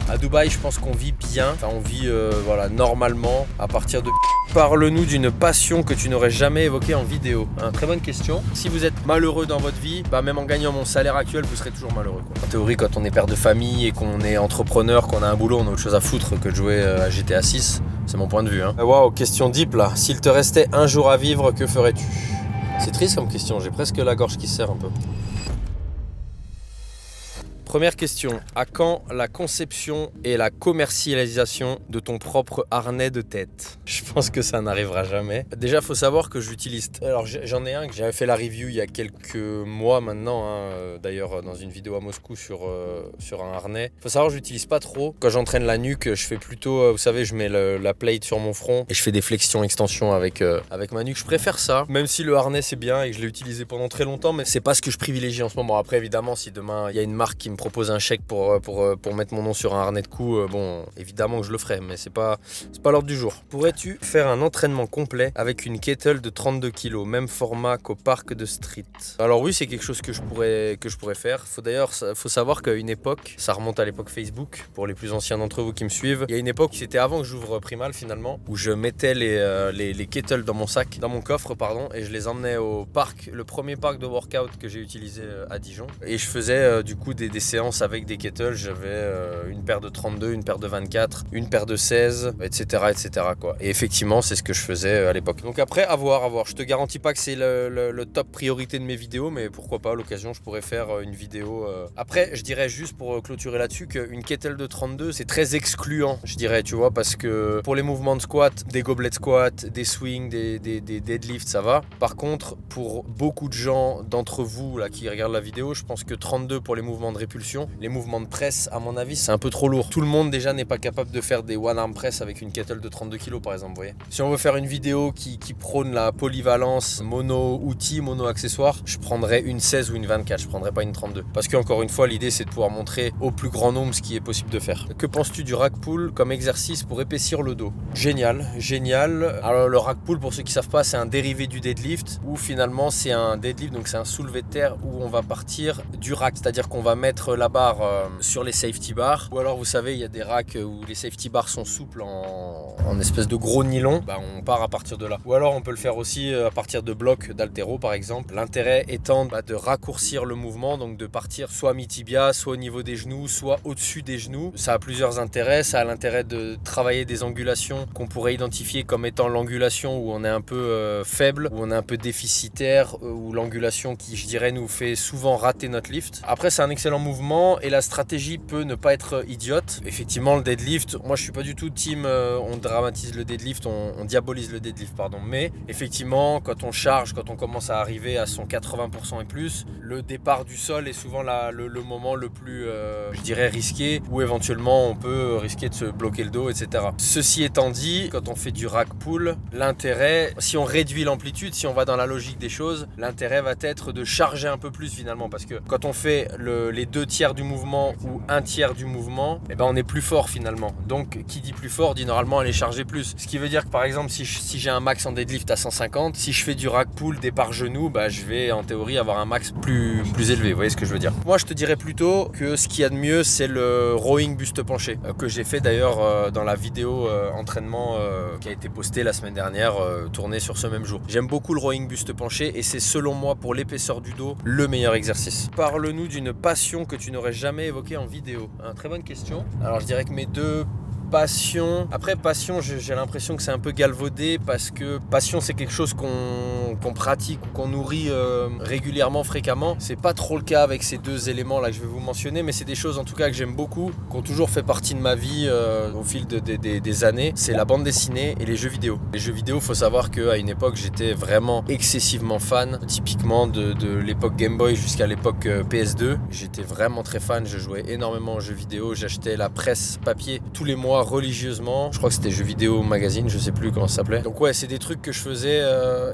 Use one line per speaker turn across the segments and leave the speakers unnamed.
À Dubaï, je pense qu'on vit bien. Enfin, on vit voilà, normalement à partir de... Parle-nous d'une passion que tu n'aurais jamais évoquée en vidéo. Très bonne question. Si vous êtes malheureux dans votre vie, même en gagnant mon salaire actuel, vous serez toujours malheureux, quoi. En théorie, quand on est père de famille et qu'on est entrepreneur, qu'on a un boulot, on a autre chose à foutre que de jouer à GTA 6. C'est mon point de vue. Waouh, question deep là. S'il te restait un jour à vivre, que ferais-tu? C'est triste comme question, j'ai presque la gorge qui se serre un peu. Première question, à quand la conception et la commercialisation de ton propre harnais de tête? Je pense que ça n'arrivera jamais. Déjà, il faut savoir que j'utilise... Alors, j'en ai un que j'avais fait la review il y a quelques mois maintenant, d'ailleurs dans une vidéo à Moscou sur un harnais. Il faut savoir que je l'utilise pas trop. Quand j'entraîne la nuque, je fais plutôt, vous savez, je mets la plate sur mon front et je fais des flexions-extensions avec ma nuque. Je préfère ça, même si le harnais c'est bien et que je l'ai utilisé pendant très longtemps, mais c'est pas ce que je privilégie en ce moment. Après, évidemment, si demain il y a une marque qui me propose un chèque pour mettre mon nom sur un harnais de cou, bon, évidemment que je le ferai, mais c'est pas l'ordre du jour. Pourrais-tu faire un entraînement complet avec une kettle de 32 kg, même format qu'au parc de street? Alors oui, c'est quelque chose que je pourrais faire. Faut savoir qu'à une époque, ça remonte à l'époque Facebook, pour les plus anciens d'entre vous qui me suivent, il y a une époque, c'était avant que j'ouvre Primal finalement, où je mettais les kettles dans mon coffre, et je les emmenais au parc, le premier parc de workout que j'ai utilisé à Dijon, et je faisais du coup des séances avec des kettles. J'avais une paire de 32, une paire de 24, une paire de 16, etc. quoi. Et effectivement, c'est ce que je faisais à l'époque. Donc après, à voir. Je te garantis pas que c'est le top priorité de mes vidéos, mais pourquoi pas, à l'occasion, je pourrais faire une vidéo. Après, je dirais juste pour clôturer là-dessus qu'une kettle de 32, c'est très excluant, je dirais, tu vois, parce que pour les mouvements de squat, des goblet squats, des swings, des deadlifts, ça va. Par contre, pour beaucoup de gens d'entre vous là qui regardent la vidéo, je pense que 32 pour les mouvements de répulsion, les mouvements de presse, à mon avis, c'est un peu trop lourd. Tout le monde déjà n'est pas capable de faire des one arm press avec une kettle de 32 kg par exemple, vous voyez. Si on veut faire une vidéo qui prône la polyvalence, mono-outil, mono-accessoire, je prendrais une 16 ou une 24, je prendrais pas une 32. Parce qu'encore une fois, l'idée c'est de pouvoir montrer au plus grand nombre ce qui est possible de faire. Que penses-tu du rack pull comme exercice pour épaissir le dos? Génial. Alors le rack pull, pour ceux qui savent pas, c'est un dérivé du deadlift, où finalement c'est un deadlift, donc c'est un soulevé de terre où on va partir du rack, c'est-à-dire qu'on va mettre la barre sur les safety bars, ou alors vous savez, il y a des racks où les safety bars sont souples en espèce de gros nylon, on part à partir de là. Ou alors on peut le faire aussi à partir de blocs d'haltéro par exemple. L'intérêt étant de raccourcir le mouvement, donc de partir soit mi-tibia, soit au niveau des genoux, soit au-dessus des genoux. Ça a plusieurs intérêts. Ça a l'intérêt de travailler des angulations qu'on pourrait identifier comme étant l'angulation où on est un peu faible, où on est un peu déficitaire, ou l'angulation qui, je dirais, nous fait souvent rater notre lift. Après, c'est un excellent mouvement et la stratégie peut ne pas être idiote. Effectivement, le deadlift, moi je suis pas du tout team on dramatise le deadlift, on diabolise le deadlift, mais effectivement, quand on charge, quand on commence à arriver à son 80% et plus, le départ du sol est souvent le moment le plus, je dirais, risqué, où éventuellement on peut risquer de se bloquer le dos, etc. Ceci étant dit, quand on fait du rack pull, l'intérêt, si on réduit l'amplitude, si on va dans la logique des choses, l'intérêt va être de charger un peu plus finalement, parce que quand on fait les 2/3 du mouvement ou 1/3 du mouvement, on est plus fort finalement. Donc qui dit plus fort dit normalement aller charger plus. Ce qui veut dire que par exemple si j'ai un max en deadlift à 150, si je fais du rack pull départ genou, je vais en théorie avoir un max plus élevé. Vous voyez ce que je veux dire? Moi je te dirais plutôt que ce qu'il y a de mieux c'est le rowing buste penché, que j'ai fait d'ailleurs dans la vidéo entraînement qui a été postée la semaine dernière, tournée sur ce même jour. J'aime beaucoup le rowing buste penché et c'est selon moi pour l'épaisseur du dos le meilleur exercice. Parle-nous d'une passion que tu n'aurais jamais évoquée en vidéo. Très bonne question. Alors je dirais que mes deux passion. Après, passion, j'ai l'impression que c'est un peu galvaudé parce que passion, c'est quelque chose qu'on pratique ou qu'on nourrit régulièrement, fréquemment. C'est pas trop le cas avec ces deux éléments là que je vais vous mentionner, mais c'est des choses en tout cas que j'aime beaucoup, qui ont toujours fait partie de ma vie au fil des années. C'est la bande dessinée et les jeux vidéo. Les jeux vidéo, faut savoir qu'à une époque, j'étais vraiment excessivement fan, typiquement de l'époque Game Boy jusqu'à l'époque PS2. J'étais vraiment très fan, je jouais énormément aux jeux vidéo, j'achetais la presse papier tous les mois mois religieusement. Je crois que c'était Jeux Vidéo Magazine, je sais plus comment ça s'appelait. Donc ouais, c'est des trucs que je faisais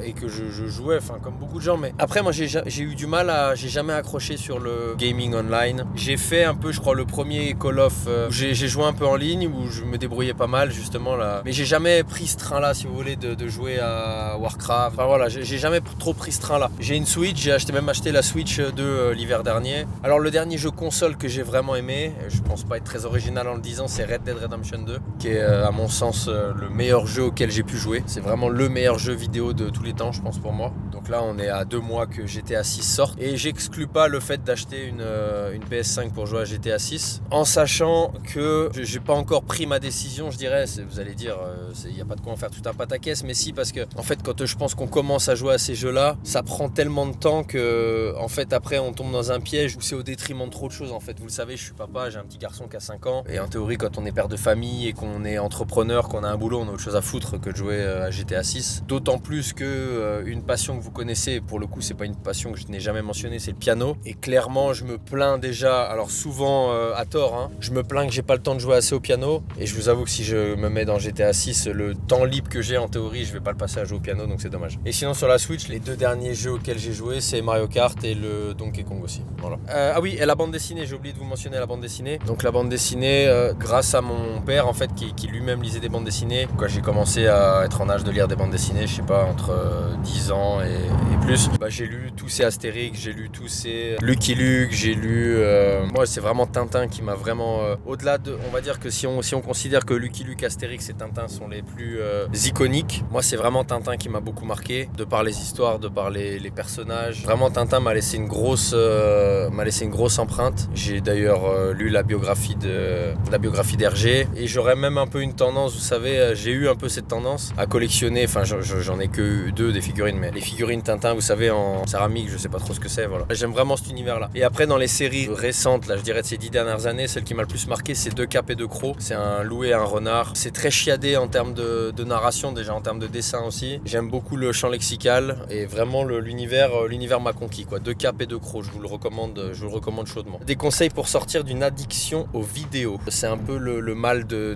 et que je jouais, enfin comme beaucoup de gens. Mais après, moi j'ai eu du mal j'ai jamais accroché sur le gaming online. J'ai fait un peu, je crois, le premier Call of où j'ai joué un peu en ligne, où je me débrouillais pas mal justement là. Mais j'ai jamais pris ce train-là, si vous voulez, de jouer à Warcraft. Enfin voilà, j'ai jamais trop pris ce train-là. J'ai une Switch, j'ai même acheté la Switch 2 l'hiver dernier. Alors le dernier jeu console que j'ai vraiment aimé, je pense pas être très original en le disant, c'est Red Dead Redemption 2, qui est à mon sens le meilleur jeu auquel j'ai pu jouer. C'est vraiment le meilleur jeu vidéo de tous les temps, je pense, pour moi. Donc là, on est à 2 mois que GTA 6 sorte et j'exclus pas le fait d'acheter une PS5 pour jouer à GTA 6, en sachant que j'ai pas encore pris ma décision, je dirais. Vous allez dire, il n'y a pas de quoi en faire tout un pataquès, mais si, parce que en fait, quand je pense qu'on commence à jouer à ces jeux-là, ça prend tellement de temps que en fait après on tombe dans un piège où c'est au détriment de trop de choses. En fait, vous le savez, je suis papa, j'ai un petit garçon qui a 5 ans, et en théorie, quand on est père de famille et qu'on est entrepreneur, qu'on a un boulot, on a autre chose à foutre que de jouer à GTA 6. D'autant plus que une passion que vous connaissez, pour le coup c'est pas une passion que je n'ai jamais mentionnée, c'est le piano. Et clairement je me plains déjà, alors souvent à tort, hein, je me plains que j'ai pas le temps de jouer assez au piano, et je vous avoue que si je me mets dans GTA 6, le temps libre que j'ai en théorie, je vais pas le passer à jouer au piano, donc c'est dommage. Et sinon sur la Switch, les 2 derniers jeux auxquels j'ai joué, c'est Mario Kart et le Donkey Kong aussi. Voilà. Ah oui, et la bande dessinée, j'ai oublié de vous mentionner la bande dessinée. Donc la bande dessinée, grâce à mon père en fait, qui lui-même lisait des bandes dessinées. Quand j'ai commencé à être en âge de lire des bandes dessinées, je sais pas, entre 10 ans et plus, bah, j'ai lu tous ces Astérix, j'ai lu tous ces Lucky Luke, j'ai lu... moi c'est vraiment Tintin qui m'a vraiment... au-delà de... On va dire que si on considère que Lucky Luke, Astérix et Tintin sont les plus iconiques, moi c'est vraiment Tintin qui m'a beaucoup marqué, de par les histoires, de par les personnages. Vraiment Tintin m'a laissé une grosse empreinte. J'ai d'ailleurs lu la biographie d'Hergé, et j'aurais même un peu une tendance, vous savez, j'ai eu un peu cette tendance à collectionner, enfin j'en ai que 2 des figurines, mais les figurines Tintin, vous savez, en céramique, je sais pas trop ce que c'est, voilà. J'aime vraiment cet univers-là. Et après, dans les séries récentes, là je dirais de ces 10 dernières années, celle qui m'a le plus marqué, c'est 2 Cap et 2 Crocs. C'est un loup et un renard. C'est très chiadé en termes de narration, déjà en termes de dessin aussi. J'aime beaucoup le champ lexical, et vraiment l'univers m'a conquis, quoi. 2 Cap et 2 Crocs, je vous le recommande chaudement. Des conseils pour sortir d'une addiction aux vidéos. C'est un peu le mal des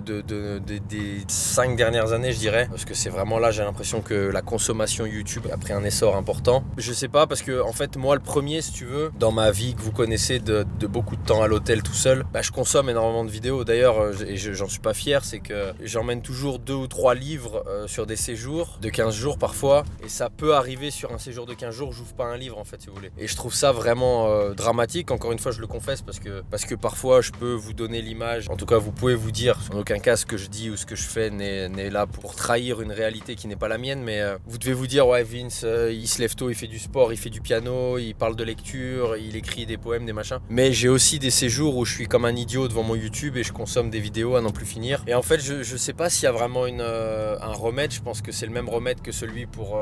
5 dernières années, je dirais, parce que c'est vraiment là, j'ai l'impression que la consommation YouTube a pris un essor important. Je sais pas, parce que en fait, moi le premier, si tu veux, dans ma vie que vous connaissez de beaucoup de temps à l'hôtel tout seul, bah, je consomme énormément de vidéos. D'ailleurs, et j'en suis pas fier, c'est que j'emmène toujours 2 ou 3 livres sur des séjours de 15 jours parfois, et ça peut arriver sur un séjour de 15 jours, j'ouvre pas un livre en fait, si vous voulez. Et je trouve ça vraiment dramatique, encore une fois je le confesse, parce que parfois je peux vous donner l'image, en tout cas vous pouvez vous dire, en aucun cas ce que je dis ou ce que je fais n'est là pour trahir une réalité qui n'est pas la mienne, mais vous devez vous dire, ouais, Vince, il se lève tôt, il fait du sport, il fait du piano, il parle de lecture, il écrit des poèmes, des machins. Mais j'ai aussi des séjours où je suis comme un idiot devant mon YouTube et je consomme des vidéos à n'en plus finir. Et en fait, je sais pas s'il y a vraiment un remède. Je pense que c'est le même remède que celui pour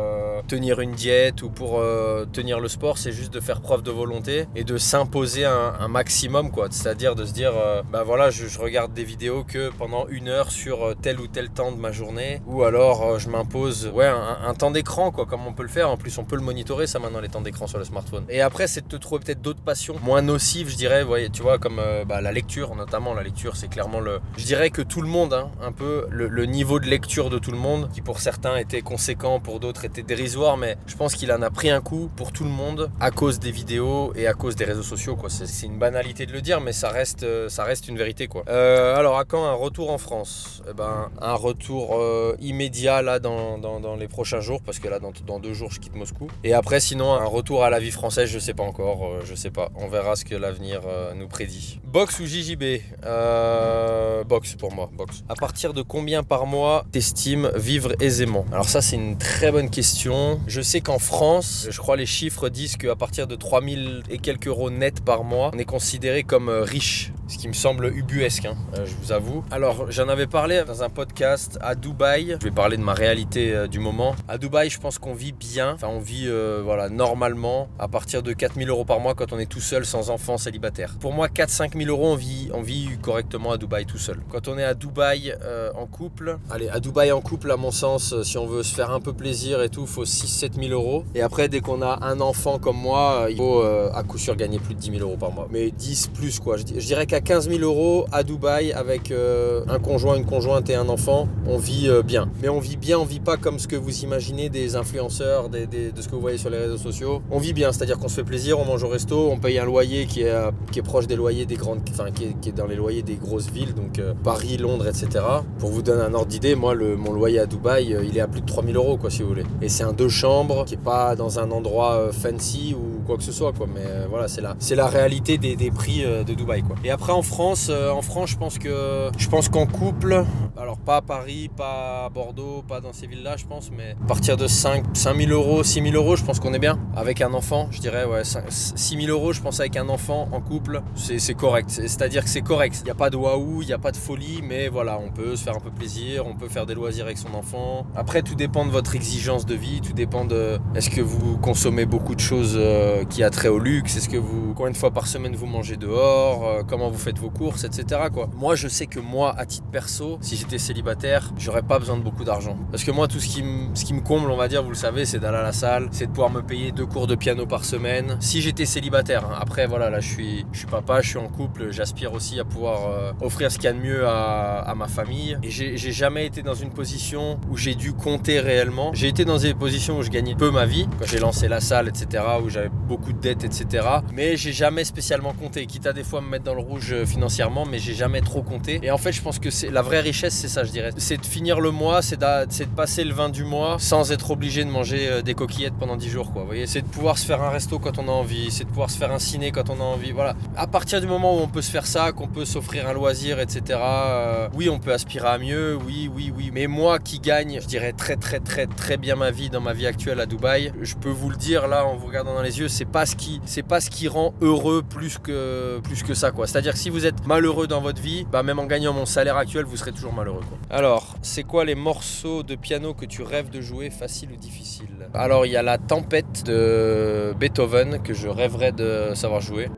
tenir une diète ou pour tenir le sport. C'est juste de faire preuve de volonté et de s'imposer un maximum, quoi. C'est-à-dire de se dire, bah voilà, je regarde des vidéos que pendant 1 heure sur tel ou tel temps de ma journée, ou alors je m'impose un temps d'écran, quoi, comme on peut le faire. En plus, on peut le monitorer, ça, maintenant, les temps d'écran sur le smartphone. Et après, c'est de te trouver peut-être d'autres passions moins nocives, je dirais, voyez, tu vois, comme la lecture, notamment. La lecture, c'est clairement je dirais que tout le monde, hein, un peu, le niveau de lecture de tout le monde, qui pour certains était conséquent, pour d'autres était dérisoire, mais je pense qu'il en a pris un coup pour tout le monde à cause des vidéos et à cause des réseaux sociaux, quoi. C'est une banalité de le dire, mais ça reste une vérité, quoi. Alors, à quand un retour en France? Un retour immédiat, là, dans les prochains jours, parce que là, dans 2 jours, je quitte Moscou. Et après, sinon, un retour à la vie française, je sais pas encore, je sais pas. On verra ce que l'avenir nous prédit. Box ou JJB? Box pour moi, box. À partir de combien par mois t'estimes vivre aisément? Alors ça, c'est une très bonne question. Je sais qu'en France, je crois les chiffres disent qu'à partir de 3000 et quelques euros net par mois, on est considéré comme riche. Ce qui me semble ubuesque, hein, je vous avoue. Alors, j'en avais parlé dans un podcast à Dubaï. Je vais parler de ma réalité du moment. À Dubaï, je pense qu'on vit bien. Enfin, on vit normalement à partir de 4000 euros par mois quand on est tout seul, sans enfant, célibataire. Pour moi, 4-5 000 euros, on vit correctement à Dubaï tout seul. Quand on est à Dubaï en couple, à Dubaï en couple, à mon sens, si on veut se faire un peu plaisir et tout, il faut 6-7 000 euros. Et après, dès qu'on a un enfant comme moi, il faut à coup sûr gagner plus de 10 000 euros par mois. Mais 10 plus, quoi. Je dirais qu'à qu'à 15 000 € à Dubaï avec un conjoint, une conjointe et un enfant, on vit bien. Mais on vit bien, on vit pas comme ce que vous imaginez des influenceurs, de ce que vous voyez sur les réseaux sociaux. On vit bien, c'est-à-dire qu'on se fait plaisir, on mange au resto, on paye un loyer qui est proche des loyers des grandes, enfin qui est dans les loyers des grosses villes, donc Paris, Londres, etc. Pour vous donner un ordre d'idée, moi mon loyer à Dubaï, il est à plus de 3 000 € quoi, si vous voulez. Et c'est un 2 chambres qui est pas dans un endroit fancy ou quoi que ce soit quoi, mais voilà, c'est la réalité des prix de Dubaï quoi. Et après en France, je pense qu'en couple, alors pas à Paris, pas à Bordeaux, pas dans ces villes-là, je pense, mais à partir de 5 000 €, 6 000 €, je pense qu'on est bien. Avec un enfant, je dirais, ouais, 6 000 €, je pense, avec un enfant en couple, c'est correct. C'est-à-dire que c'est correct. Il n'y a pas de waouh, il n'y a pas de folie, mais voilà, on peut se faire un peu plaisir, on peut faire des loisirs avec son enfant. Après, tout dépend de votre exigence de vie, tout dépend de est-ce que vous consommez beaucoup de choses qui a trait au luxe, est-ce que combien de fois par semaine vous mangez dehors, comment vous faites vos courses, etc. quoi. Moi, je sais que moi, à titre perso, si j'étais célibataire, j'aurais pas besoin de beaucoup d'argent. Parce que moi, tout ce qui me comble, on va dire, vous le savez, c'est d'aller à la salle, c'est de pouvoir me payer 2 cours de piano par semaine. Si j'étais célibataire, hein. Après, voilà, là, je suis papa, je suis en couple, j'aspire aussi à pouvoir offrir ce qu'il y a de mieux à ma famille. Et j'ai jamais été dans une position où j'ai dû compter réellement. J'ai été dans des positions où je gagnais peu ma vie, quand j'ai lancé la salle, etc., où j'avais beaucoup de dettes, etc. Mais j'ai jamais spécialement compté, quitte à des fois me mettre dans le rouge financièrement, mais j'ai jamais trop compté. Et en fait, je pense que la vraie richesse, c'est ça, je dirais. C'est de finir le mois, c'est de passer le 20 du mois sans être obligé de manger des coquillettes pendant 10 jours, quoi. Vous voyez, c'est de pouvoir se faire un resto quand on a envie, c'est de pouvoir se faire un ciné quand on a envie. Voilà. À partir du moment où on peut se faire ça, qu'on peut s'offrir un loisir, etc. Oui, on peut aspirer à mieux, oui. Mais moi qui gagne, je dirais très bien ma vie dans ma vie actuelle à Dubaï, je peux vous le dire là en vous regardant dans les yeux, c'est pas ce qui rend heureux plus que ça quoi. C'est-à-dire que si vous êtes malheureux dans votre vie, bah même en gagnant mon salaire actuel, vous serez toujours malheureux quoi. Alors, c'est quoi les morceaux de piano que tu rêves de jouer, facile ou difficile? Alors, il y a la Tempête de Beethoven que je rêverais de savoir jouer.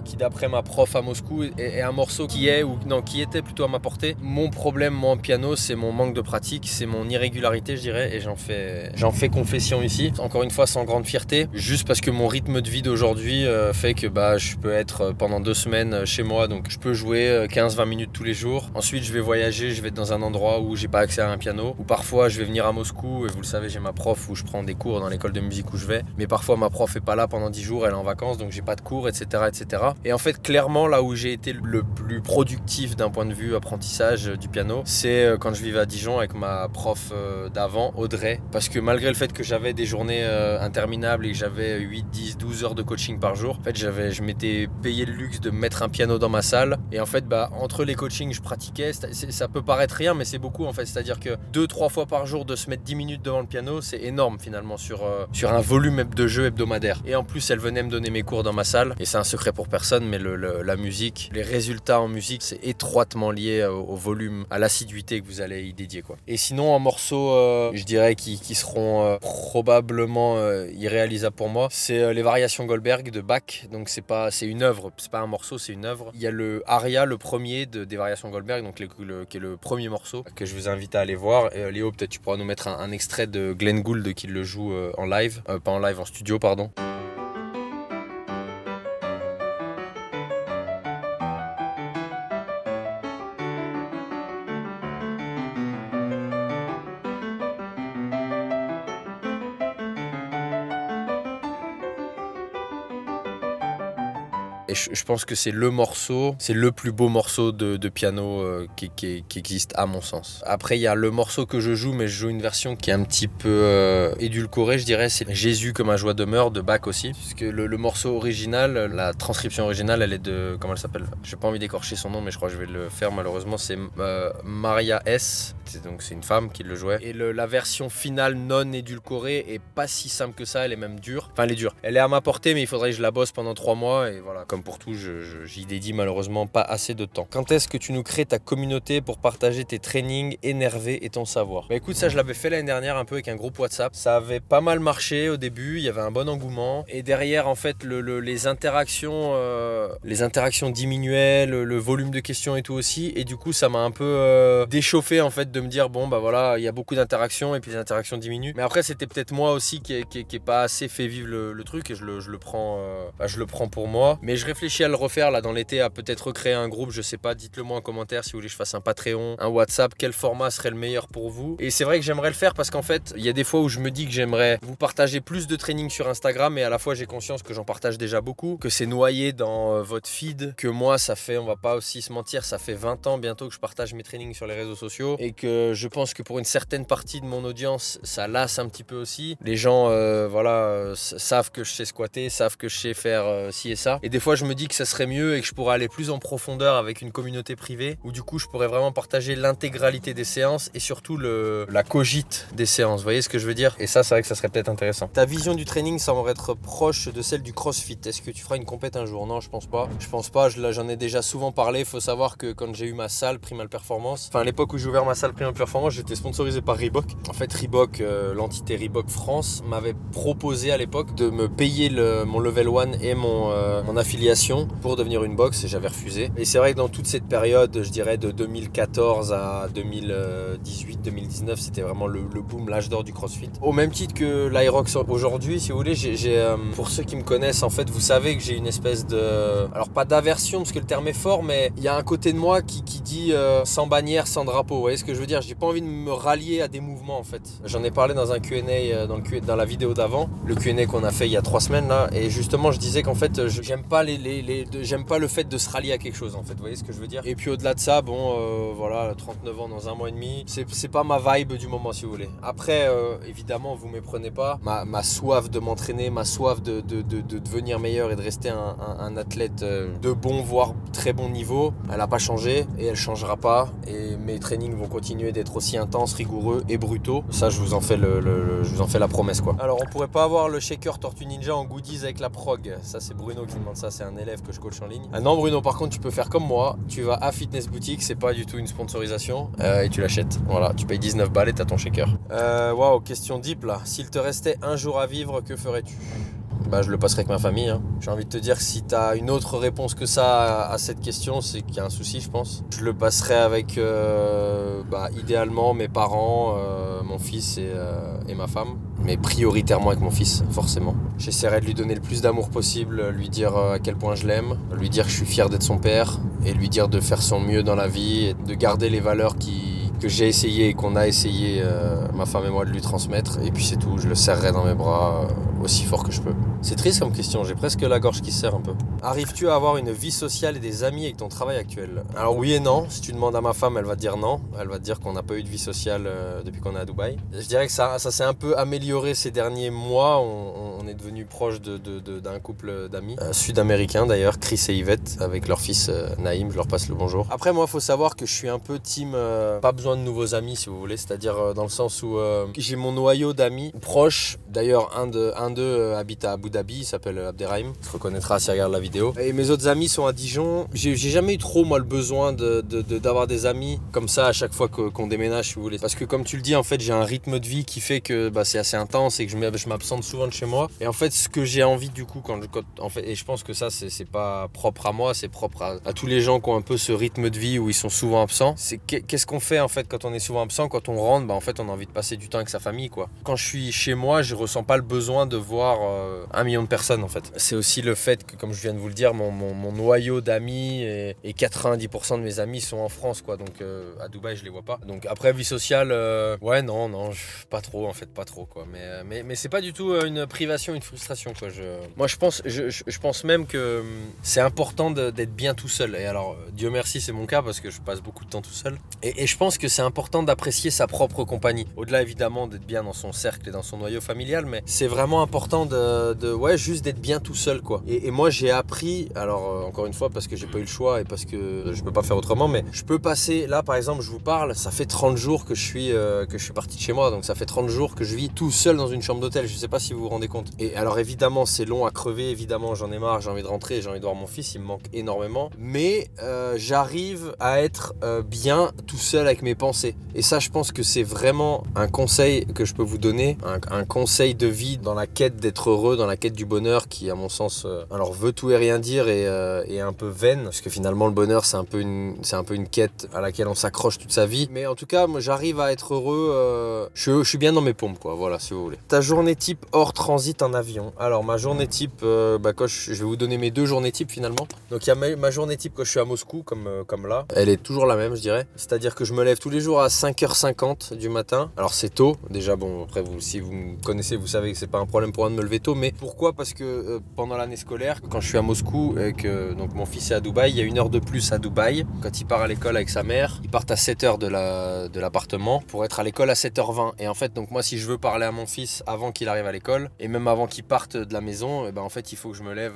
Qui d'après ma prof à Moscou est un morceau qui était plutôt à ma portée. Mon problème moi en piano, c'est mon manque de pratique, c'est mon irrégularité je dirais, et j'en fais confession ici, encore une fois sans grande fierté, juste parce que mon rythme de vie d'aujourd'hui fait que je peux être pendant 2 semaines chez moi, donc je peux jouer 15-20 minutes tous les jours. Ensuite je vais voyager, je vais être dans un endroit où j'ai pas accès à un piano, ou parfois je vais venir à Moscou, et vous le savez j'ai ma prof où je prends des cours dans l'école de musique où je vais, mais parfois ma prof est pas là pendant 10 jours, elle est en vacances, donc j'ai pas de cours, etc. Et en fait, clairement, là où j'ai été le plus productif d'un point de vue apprentissage du piano, c'est quand je vivais à Dijon avec ma prof d'avant, Audrey. Parce que malgré le fait que j'avais des journées interminables et que j'avais 8, 10, 12 heures de coaching par jour, en fait, je m'étais payé le luxe de mettre un piano dans ma salle. Et en fait, entre les coachings, je pratiquais. Ça peut paraître rien, mais c'est beaucoup en fait. C'est-à-dire que 2-3 fois par jour, de se mettre 10 minutes devant le piano, c'est énorme finalement sur un volume de jeu hebdomadaire. Et en plus, elle venait me donner mes cours dans ma salle. Et c'est un secret pour personne, mais la musique, les résultats en musique, c'est étroitement lié au volume, à l'assiduité que vous allez y dédier quoi. Et sinon en morceaux, je dirais qui seront probablement irréalisables pour moi, c'est les variations Goldberg de Bach. Donc c'est une œuvre, c'est pas un morceau, c'est une œuvre. Il y a le aria, le premier des variations Goldberg, donc qui est le premier morceau que je vous invite à aller voir. Et, Léo, peut-être tu pourras nous mettre un extrait de Glenn Gould qui le joue en live, pas en live, en studio pardon. Et je pense que c'est le plus beau morceau de piano qui existe à mon sens. Après, il y a le morceau que je joue, mais je joue une version qui est un petit peu édulcorée, je dirais. C'est Jésus que ma joie demeure de Bach aussi. Puisque le morceau original, la transcription originale, elle est de... Comment elle s'appelle? J'ai pas envie d'écorcher son nom, mais je crois que je vais le faire malheureusement. C'est Maria S. Donc c'est une femme qui le jouait. Et la version finale non édulcorée est pas si simple que ça, elle est même dure. Enfin, elle est dure. Elle est à ma portée, mais il faudrait que je la bosse pendant 3 mois. Et voilà, comme comme pour tout, j'y dédie malheureusement pas assez de temps. Quand est-ce que tu nous crées ta communauté pour partager tes trainings énervés et ton savoir? Bah écoute, ça je l'avais fait l'année dernière un peu avec un groupe WhatsApp. Ça avait pas mal marché au début, il y avait un bon engouement. Et derrière, en fait, les interactions diminuaient, le volume de questions et tout aussi. Et du coup, ça m'a un peu déchauffé en fait de me dire, bon bah voilà, il y a beaucoup d'interactions et puis les interactions diminuent. Mais après, c'était peut-être moi aussi qui est pas assez fait vivre le truc et je le prends pour moi. Mais je réfléchis à le refaire là dans l'été, à peut-être recréer un groupe, je sais pas, dites-le moi en commentaire si vous voulez que je fasse un Patreon, un WhatsApp, quel format serait le meilleur pour vous. Et c'est vrai que j'aimerais le faire parce qu'en fait, il y a des fois où je me dis que j'aimerais vous partager plus de training sur Instagram, et à la fois j'ai conscience que j'en partage déjà beaucoup, que c'est noyé dans votre feed, que moi ça fait, on va pas aussi se mentir, ça fait 20 ans bientôt que je partage mes trainings sur les réseaux sociaux, et que je pense que pour une certaine partie de mon audience, ça lasse un petit peu aussi. Les gens savent que je sais squatter, savent que je sais faire ci et ça. Et des fois je me dis que ça serait mieux et que je pourrais aller plus en profondeur avec une communauté privée, où du coup je pourrais vraiment partager l'intégralité des séances et surtout la cogite des séances. Vous voyez ce que je veux dire? Et ça, c'est vrai que ça serait peut-être intéressant. Ta vision du training semble être proche de celle du CrossFit. Est-ce que tu feras une compète un jour? Non, je pense pas. Je pense pas. J'en ai déjà souvent parlé. Il faut savoir que quand j'ai eu ma salle Primal Performance, enfin à l'époque où j'ai ouvert ma salle Primal Performance, j'étais sponsorisé par Reebok. En fait, Reebok, l'entité Reebok France, m'avait proposé à l'époque de me payer mon level 1 et mon affiliation pour devenir une box, et j'avais refusé. Et c'est vrai que dans toute cette période, je dirais de 2014 à 2018-2019, c'était vraiment le boom, l'âge d'or du CrossFit. Au même titre que l'Aerox aujourd'hui, si vous voulez, pour ceux qui me connaissent, en fait, vous savez que j'ai une espèce de... Alors pas d'aversion, parce que le terme est fort, mais il y a un côté de moi qui dit sans bannière, sans drapeau. Vous voyez ce que je veux dire? J'ai pas envie de me rallier à des mouvements, en fait. J'en ai parlé dans un Q&A, dans la vidéo d'avant, le Q&A qu'on a fait il y a 3 semaines, là, et justement, je disais qu'en fait, j'aime pas j'aime pas le fait de se rallier à quelque chose, en fait. Vous voyez ce que je veux dire? Et puis au-delà de ça, voilà, 39 ans dans un mois et demi, c'est pas ma vibe du moment, si vous voulez. Après, évidemment, vous méprenez pas. Ma soif de m'entraîner, ma soif de devenir meilleur et de rester un athlète de bon, voire très bon niveau, elle a pas changé et elle changera pas. Et mes trainings vont continuer d'être aussi intenses, rigoureux et brutaux. Ça, je vous en fais la promesse, quoi. Alors, on pourrait pas avoir le shaker Tortue Ninja en goodies avec la prog. Ça, c'est Bruno qui me demande ça. C'est un élève que je coach en ligne. Ah non, Bruno, par contre, tu peux faire comme moi. Tu vas à Fitness Boutique, c'est pas du tout une sponsorisation, et tu l'achètes. Voilà, tu payes 19 balles et t'as ton shaker. Waouh, question deep là. S'il te restait un jour à vivre, que ferais-tu? Bah, je le passerai avec ma famille, hein. J'ai envie de te dire que si tu as une autre réponse que ça à cette question, c'est qu'il y a un souci, je pense. Je le passerai avec idéalement mes parents, mon fils et ma femme. Mais prioritairement avec mon fils, forcément. J'essaierai de lui donner le plus d'amour possible, lui dire à quel point je l'aime, lui dire que je suis fier d'être son père, et lui dire de faire son mieux dans la vie, et de garder les valeurs que j'ai essayé et qu'on a essayé, ma femme et moi, de lui transmettre. Et puis c'est tout, je le serrerai dans mes bras aussi fort que je peux. C'est triste comme question, j'ai presque la gorge qui se serre un peu. Arrives-tu à avoir une vie sociale et des amis avec ton travail actuel? Alors oui et non. Si tu demandes à ma femme, elle va te dire non. Elle va te dire qu'on n'a pas eu de vie sociale depuis qu'on est à Dubaï. Je dirais que ça s'est un peu amélioré ces derniers mois. On est devenu proche d'un couple d'amis sud-américains d'ailleurs, Chris et Yvette, avec leur fils Naïm. Je leur passe le bonjour. Après, moi, il faut savoir que je suis un peu team pas besoin de nouveaux amis, si vous voulez. C'est-à-dire dans le sens où j'ai mon noyau d'amis proches. D'ailleurs, un d'eux habite à Abu Dhabi, il s'appelle Abderrahim. Il se reconnaîtra s'il regarde la vidéo. Et mes autres amis sont à Dijon. J'ai jamais eu trop, moi, le besoin d'avoir des amis comme ça à chaque fois qu'on déménage, si vous voulez. Parce que comme tu le dis, en fait, j'ai un rythme de vie qui fait que c'est assez intense et que je m'absente souvent de chez moi. Et en fait, ce que j'ai envie du coup, et je pense que ça, c'est pas propre à moi, c'est propre à tous les gens qui ont un peu ce rythme de vie où ils sont souvent absents. C'est qu'est-ce qu'on fait en fait quand on est souvent absent? Quand on rentre, en fait, on a envie de passer du temps avec sa famille, quoi. Quand je suis chez moi, je ressens pas le besoin de voir 1 million de personnes, en fait. C'est aussi le fait que, comme je viens de vous le dire, mon noyau d'amis et 90% de mes amis sont en France, quoi. Donc à Dubaï, je les vois pas. Donc après, vie sociale, ouais, non, pas trop, en fait, pas trop, quoi. Mais c'est pas du tout une privation, une frustration, quoi. Moi, je pense même que c'est important d'être bien tout seul. Et alors, Dieu merci, c'est mon cas parce que je passe beaucoup de temps tout seul. Et je pense que c'est important d'apprécier sa propre compagnie. Au-delà, évidemment, d'être bien dans son cercle et dans son noyau familial, mais c'est vraiment important juste d'être bien tout seul, quoi. Et moi, j'ai appris, alors encore une fois, parce que j'ai pas eu le choix et parce que je peux pas faire autrement, mais je peux passer, là par exemple, je vous parle, ça fait 30 jours que je suis parti de chez moi, donc ça fait 30 jours que je vis tout seul dans une chambre d'hôtel. Je sais pas si vous vous rendez compte. Et alors évidemment, c'est long à crever, évidemment, j'en ai marre, j'ai envie de rentrer, j'ai envie de voir mon fils, il me manque énormément, mais j'arrive à être bien tout seul avec mes pensées. Et ça, je pense que c'est vraiment un conseil que je peux vous donner, un conseil de vie dans la quête d'être heureux, dans la quête du bonheur, qui à mon sens alors veut tout et rien dire et est un peu vaine, parce que finalement le bonheur c'est un peu une quête à laquelle on s'accroche toute sa vie. Mais en tout cas, moi j'arrive à être heureux, je suis bien dans mes pompes, quoi, voilà, si vous voulez. Ta journée type hors transit en avion. Alors ma journée type, quand je vais vous donner mes 2 journées types finalement. Donc il y a ma journée type quand je suis à Moscou, comme là. Elle est toujours la même, je dirais. C'est-à-dire que je me lève tous les jours à 5h50 du matin. Alors c'est tôt, déjà, bon, après si vous me connaissez, vous savez que c'est pas un problème pour moi de me lever tôt, mais pourquoi? Parce que pendant l'année scolaire, quand je suis à Moscou et que donc mon fils est à Dubaï, il y a 1 heure de plus à Dubaï. Quand il part à l'école avec sa mère, ils partent à 7h de l'appartement pour être à l'école à 7h20. Et en fait, donc moi, si je veux parler à mon fils avant qu'il arrive à l'école, et même avant qu'il parte de la maison, et ben en fait, il faut que je me lève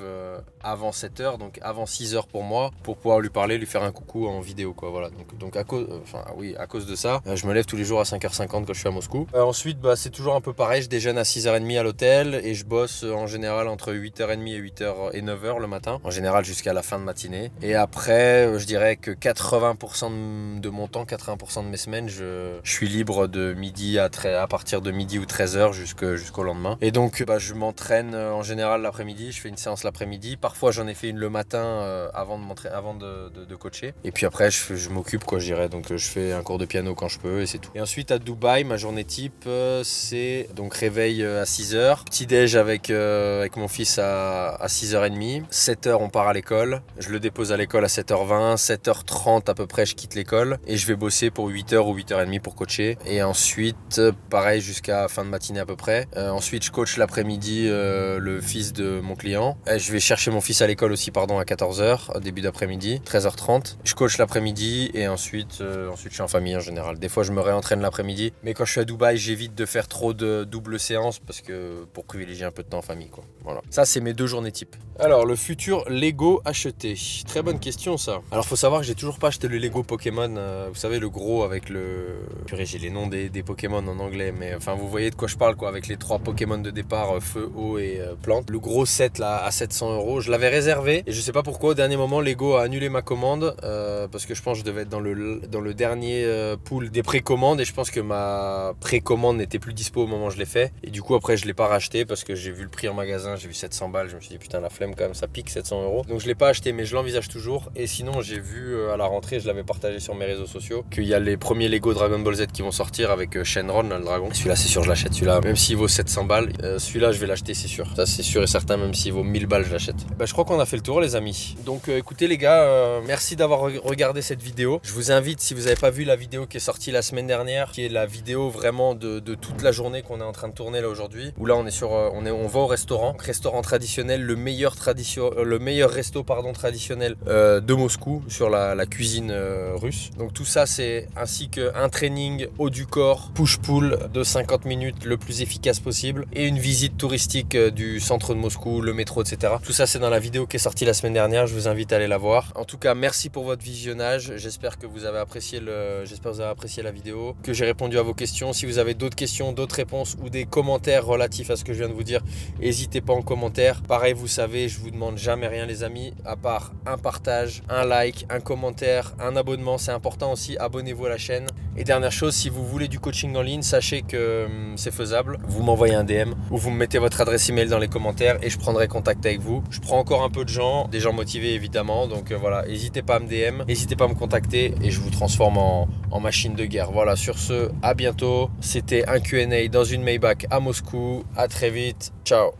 avant 7h, donc avant 6h pour moi, pour pouvoir lui parler, lui faire un coucou en vidéo, quoi. Voilà. Donc à cause de ça, je me lève tous les jours à 5h50 quand je suis à Moscou. Ensuite, c'est toujours un peu pareil, je déjeune à 6h30 à l'hôtel et je bosse en général entre 8h30 et 8h et 9h le matin, en général jusqu'à la fin de matinée. Et après, je dirais que 80% de mon temps, 80% de mes semaines, je suis libre de midi à partir de midi ou 13h jusqu'au lendemain. Et donc, je m'entraîne en général l'après-midi, je fais une séance l'après-midi. Parfois, j'en ai fait une le matin avant de coacher. Et puis après, je m'occupe, quoi, je dirais. Donc, je fais un cours de piano quand je peux et c'est tout. Et ensuite, à Dubaï, ma journée type, c'est donc réveil à 6h, petit-déj avec mon fils à 6h30. 7h, on part à l'école. Je le dépose à l'école à 7h20. 7h30 à peu près, je quitte l'école. Et je vais bosser pour 8h ou 8h30 pour coacher. Et ensuite, pareil, jusqu'à fin de matinée à peu près. Ensuite, je coach l'après-midi le fils de mon client. Et je vais chercher mon fils à l'école aussi, à 14h, début d'après-midi, 13h30. Je coach l'après-midi et ensuite je suis en famille en général. Des fois, je me réentraîne l'après-midi. Mais quand je suis à Dubaï, j'évite de faire trop de doubles séances pour privilégier un peu de temps en famille, quoi. Voilà. Ça, c'est mes 2 journées types. Alors, le futur Lego acheté. Très bonne question, ça. Alors, faut savoir que j'ai toujours pas acheté le Lego Pokémon. Vous savez, le gros avec le... Purée, j'ai les noms des Pokémon en anglais, mais enfin, vous voyez de quoi je parle, quoi, avec les 3 Pokémon de départ, feu, eau et plante. Le gros set, là, à 700€. Je l'avais réservé et je sais pas pourquoi, au dernier moment, Lego a annulé ma commande parce que je pense que je devais être dans le dernier pool des précommandes et je pense que ma précommande n'était plus dispo au moment où je l'ai fait. Et du coup, après, je l'ai pas racheté parce que j'ai vu le prix en magasin, j'ai vu 700 balles. Je me suis dit, putain, la flemme quand même, ça pique 700€. Donc, je l'ai pas acheté, mais je l'envisage toujours. Et sinon, j'ai vu à la rentrée, je l'avais partagé sur mes réseaux sociaux, qu'il y a les premiers Lego Dragon Ball Z qui vont sortir avec Shenron, là, le dragon. Celui-là, c'est sûr, je l'achète. Celui-là, même s'il vaut 700 balles, celui-là, je vais l'acheter, c'est sûr. Ça, c'est sûr et certain, même s'il vaut 1000 balles, je l'achète. Je crois qu'on a fait le tour, les amis. Donc, écoutez, les gars, merci d'avoir regardé cette vidéo. Je vous invite, si vous n'avez pas vu la vidéo qui est sortie la semaine dernière, qui est la vidéo vraiment de toute la journée qu'on est en train de tourner là aujourd'hui, où là on est on va au restaurant traditionnel, le meilleur resto traditionnel de Moscou, sur la cuisine russe. Donc tout ça, c'est ainsi qu'un training haut du corps, push-pull de 50 minutes le plus efficace possible et une visite touristique du centre de Moscou, le métro, etc. Tout ça, c'est dans la vidéo qui est sortie la semaine dernière. Je vous invite à aller la voir. En tout cas, merci pour votre visionnage. J'espère que vous avez apprécié la vidéo, que j'ai répondu à vos questions. Si vous avez d'autres questions, d'autres réponses ou des commentaires relatifs à ce que je viens de vous dire, n'hésitez pas en commentaire. Pareil, vous savez, je vous demande jamais rien, les amis, à part un partage, un like, un commentaire, un abonnement. C'est important aussi. Abonnez-vous à la chaîne. Et dernière chose, si vous voulez du coaching en ligne, sachez que c'est faisable. Vous m'envoyez un DM ou vous me mettez votre adresse email dans les commentaires et je prendrai contact avec vous. Je prends encore un peu de gens, des gens motivés évidemment. Donc voilà, n'hésitez pas à me DM, n'hésitez pas à me contacter et je vous transforme en machine de guerre. Voilà, sur ce, à bientôt. C'était un Q&A dans une Maybach à Moscou. À très vite. Ciao.